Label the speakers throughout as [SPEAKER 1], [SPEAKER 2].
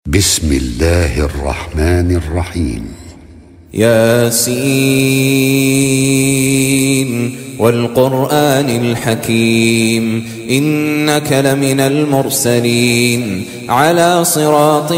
[SPEAKER 1] بسم الله الرحمن الرحيم.
[SPEAKER 2] ياسين والقرآن الحكيم إنك لمن المرسلين على صراط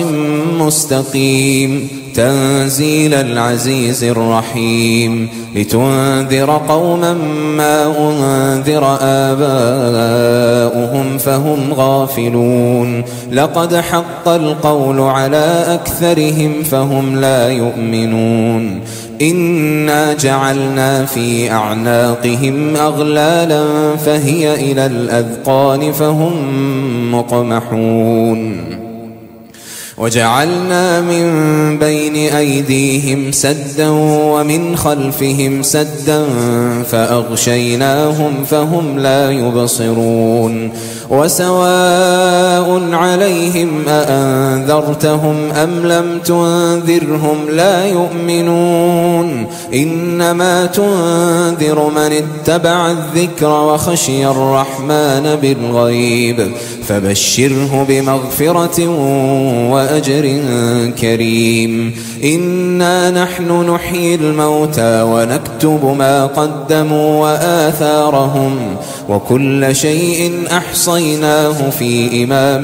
[SPEAKER 2] مستقيم تنزيل العزيز الرحيم لتنذر قوما ما أنذر آباؤهم فهم غافلون لقد حق القول على أكثرهم فهم لا يؤمنون إنا جعلنا في أعناقهم أغلالا فهي إلى الأذقان فهم مقمحون وجعلنا من بين أيديهم سدا ومن خلفهم سدا فأغشيناهم فهم لا يبصرون وسواء عليهم أأنذرتهم أم لم تنذرهم لا يؤمنون إنما تنذر من اتبع الذكر وخشي الرحمن بالغيب فبشره بمغفرة وأجر كريم إنا نحن نحيي الموتى ونكتب ما قدموا وآثارهم وكل شيء أحصيناه في إمام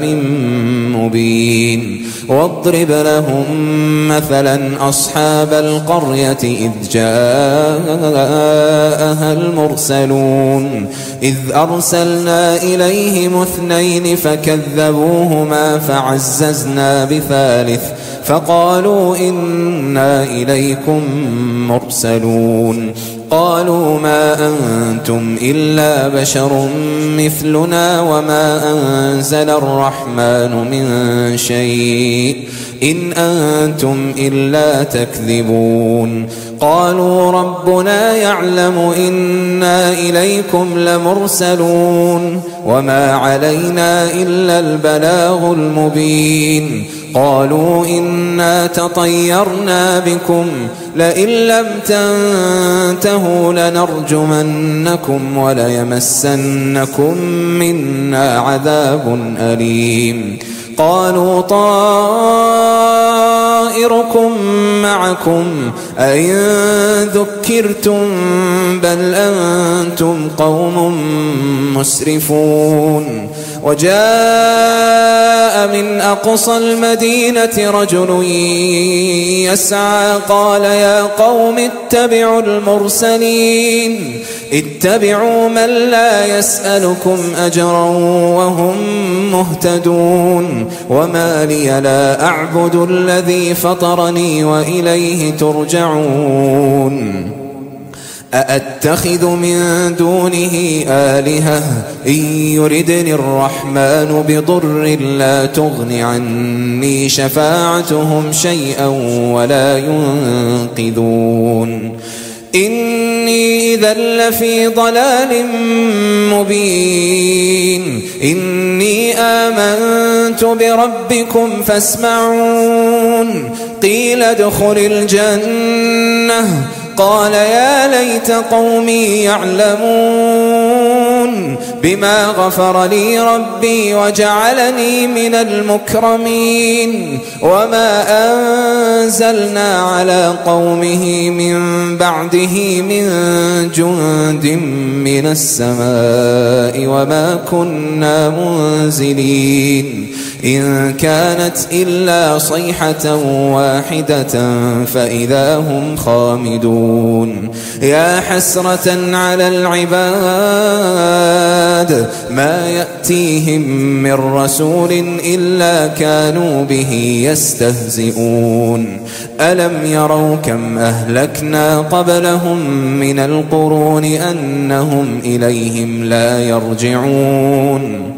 [SPEAKER 2] مبين واضرب لهم مثلا أصحاب القرية إذ جاءها المرسلون إذ أرسلنا إليهم اثنين فكذبوهما فعززنا بثالث فقالوا إنا إليكم مرسلون قالوا ما أنتم إلا بشر مثلنا وما أنزل الرحمن من شيء إن أنتم إلا تكذبون قالوا ربنا يعلم إنا إليكم لمرسلون وما علينا إلا البلاغ المبين قالوا إنا تطيرنا بكم لئن لم تنتهوا لنرجمنكم وليمسنكم منا عذاب أليم قالوا طائركم معكم أئن ذكرتم بل أنتم قوم مسرفون وجاء من أقصى المدينة رجل يسعى قال يا قوم اتبعوا المرسلين اتبعوا من لا يسألكم أجرا وهم مهتدون وما لي لا أعبد الذي فطرني وإليه ترجعون أأتخذ من دونه آلهة إن يردني الرحمن بضر لا تغن عني شفاعتهم شيئا ولا ينقذون إني إذا لفي ضلال مبين إني آمنت بربكم فاسمعون قيل ادخل الجنة قال يا ليت قومي يعلمون بما غفر لي ربي وجعلني من المكرمين وما أنزلنا على قومه من بعده من جند من السماء وما كنا منزلين إن كانت إلا صيحة واحدة فإذا هم خامدون يا حسرة على العباد ما يأتيهم من رسول إلا كانوا به يستهزئون ألم يروا كم أهلكنا قبلهم من القرون أنهم إليهم لا يرجعون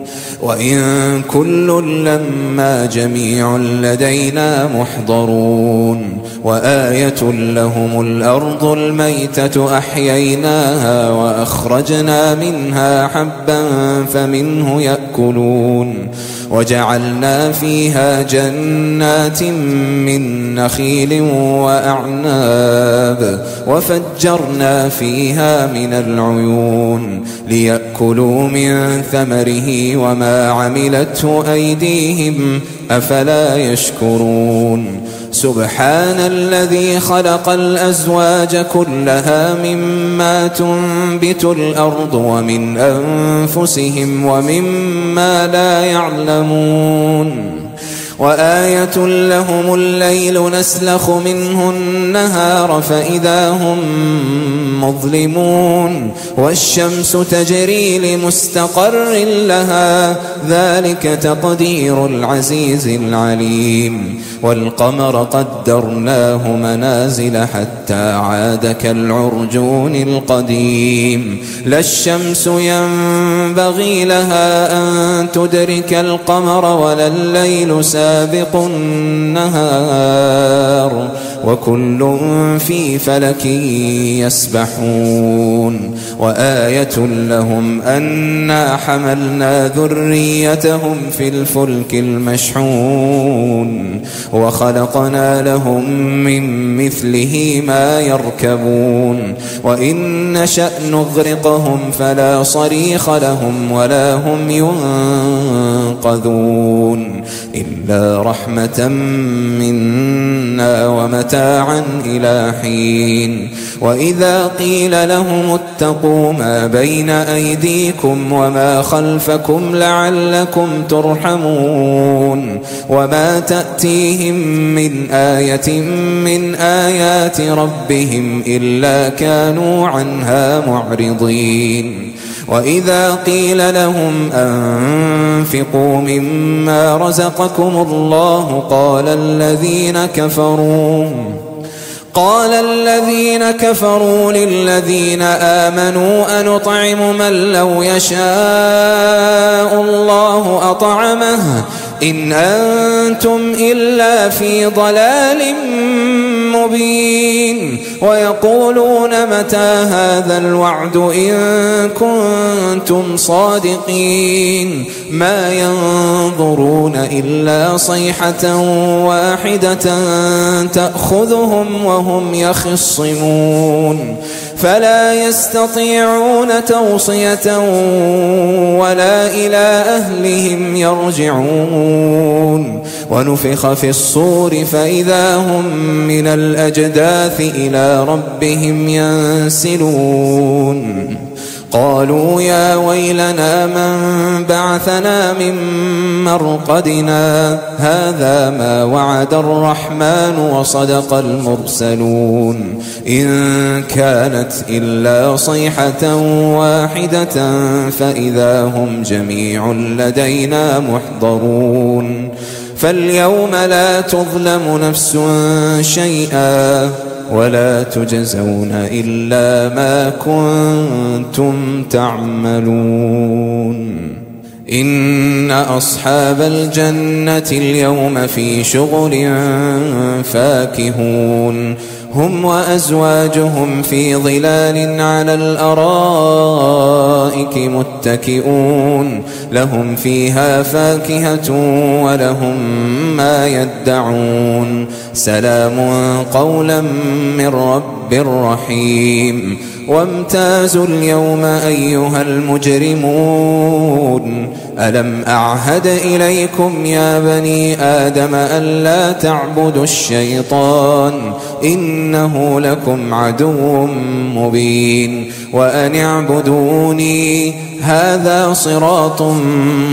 [SPEAKER 2] وإن كل لما جميع لدينا محضرون وآية لهم الأرض الميتة أحييناها وأخرجنا منها حبا فمنه يأكلون وجعلنا فيها جنات من نخيل وأعناب وفجرنا فيها من العيون ليأكلوا من ثمره وما ما عملته أيديهم أفلا يشكرون سبحان الذي خلق الأزواج كلها مما تنبت الأرض ومن أنفسهم ومما لا يعلمون وآية لهم الليل نسلخ منه النهار فإذا هم مظلمون والشمس تجري لمستقر لها ذلك تقدير العزيز العليم والقمر قدرناه منازل حتى عاد كالعرجون القديم لا الشمس ينبغي لها أن تدرك القمر ولا الليل سابق النهار وكل في فلك يسبحون وآية لهم أنا حملنا ذريتهم في الفلك المشحون وخلقنا لهم من مثله ما يركبون وإن نشأ نغرقهم فلا صريخ لهم ولا هم ينقذون إلا رحمة منا ومتاعا إلى حين وإذا قيل لهم اتقوا ما بين أيديكم وما خلفكم لعلكم ترحمون وما تأتيهم من آية من آيات ربهم إلا كانوا عنها معرضين وإذا قيل لهم أنفقوا مما رزقكم الله قال الذين كفروا للذين آمنوا أنطعم من لو يشاء الله أطعمه إن أنتم إلا في ضلال مبين ويقولون متى هذا الوعد إن كنتم صادقين ما ينظرون إلا صيحة واحدة تأخذهم وهم يخصمون فلا يستطيعون توصية ولا إلى أهلهم يرجعون ونفخ في الصور فإذا هم من الأجداث إلى ربهم ينسلون قالوا يا ويلنا من بعثنا من مرقدنا هذا ما وعد الرحمن وصدق المرسلون إن كانت إلا صيحة واحدة فإذا هم جميع لدينا محضرون فاليوم لا تظلم نفس شيئا ولا تجزون إلا ما كنتم تعملون إن أصحاب الجنة اليوم في شغل فاكهون هم وأزواجهم في ظلال على الأرائك متكئون لهم فيها فاكهة ولهم ما يدعون سلام قولا من رب رحيم وامتازوا اليوم أيها المجرمون ألم أعهد إليكم يا بني آدم ألا تعبدوا الشيطان إنه لكم عدو مبين وأن اعبدوني هذا صراط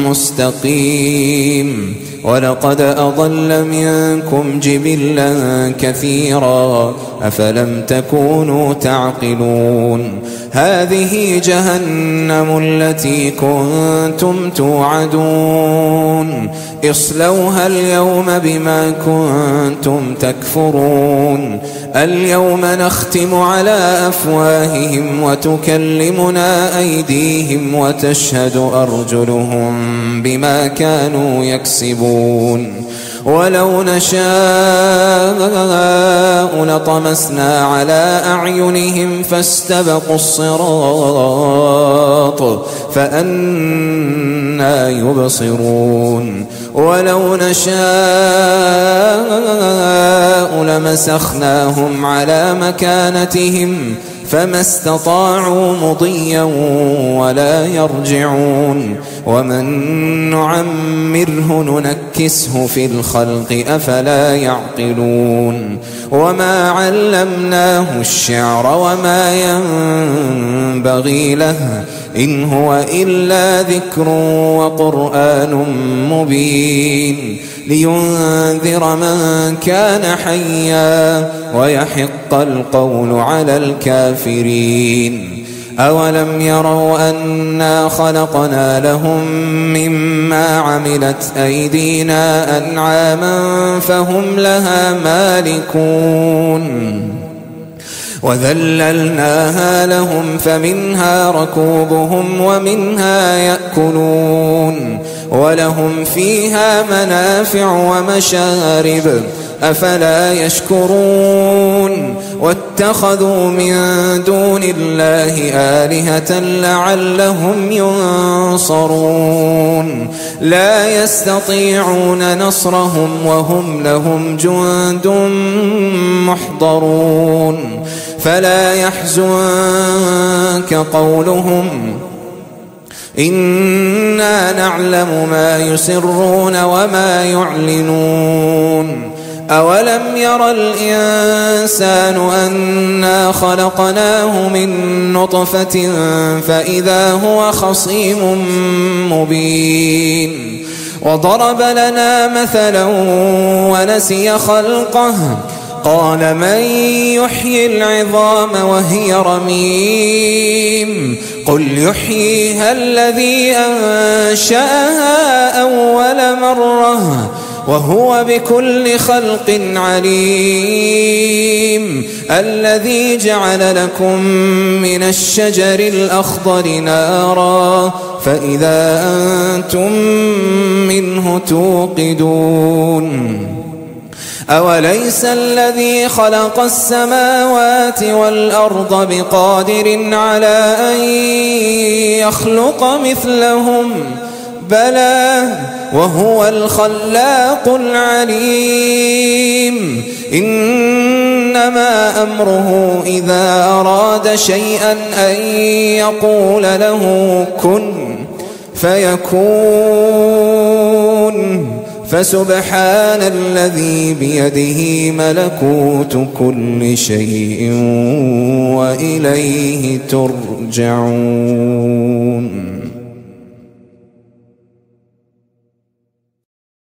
[SPEAKER 2] مستقيم ولقد أضل منكم جبلا كثيرا أفلم تكونوا تعقلون هذه جهنم التي كنتم توعدون اصلوها اليوم بما كنتم تكفرون اليوم نختم على أفواههم وتكلمنا أيديهم وتشهد أرجلهم بما كانوا يكسبون ولو نشاء لطمسنا على أعينهم فاستبقوا الصراط فأنى يبصرون ولو نشاء لمسخناهم على مكانتهم فما استطاعوا مضيا ولا يرجعون ومن نعمره ننكسه في الخلق أفلا يعقلون وما علمناه الشعر وما ينبغي له إن هو إلا ذكر وقرآن مبين لينذر من كان حيا ويحق القول على الكافرين أولم يروا أنا خلقنا لهم مما عملت أيدينا أنعاما فهم لها مالكون وذللناها لهم فمنها ركوبهم ومنها يأكلون ولهم فيها منافع ومشارب أفلا يشكرون واتخذوا من دون الله آلهة لعلهم ينصرون لا يستطيعون نصرهم وهم لهم جند محضرون فلا يحزنك قولهم إنا نعلم ما يسرون وما يعلنون أولم ير الإنسان أنا خلقناه من نطفة فإذا هو خصيم مبين وضرب لنا مثلا ونسي خلقه قال من يحيي العظام وهي رميم قل يحييها الذي أنشأها أول مرة وهو بكل خلق عليم الذي جعل لكم من الشجر الأخضر نارا فإذا أنتم منه توقدون أوليس الذي خلق السماوات والأرض بقادر على أن يخلق مثلهم بلى وهو الخلاق العليم إنما أمره إذا أراد شيئا أن يقول له كن فيكون فسبحان الذي بيده ملكوت كل شيء وإليه ترجعون.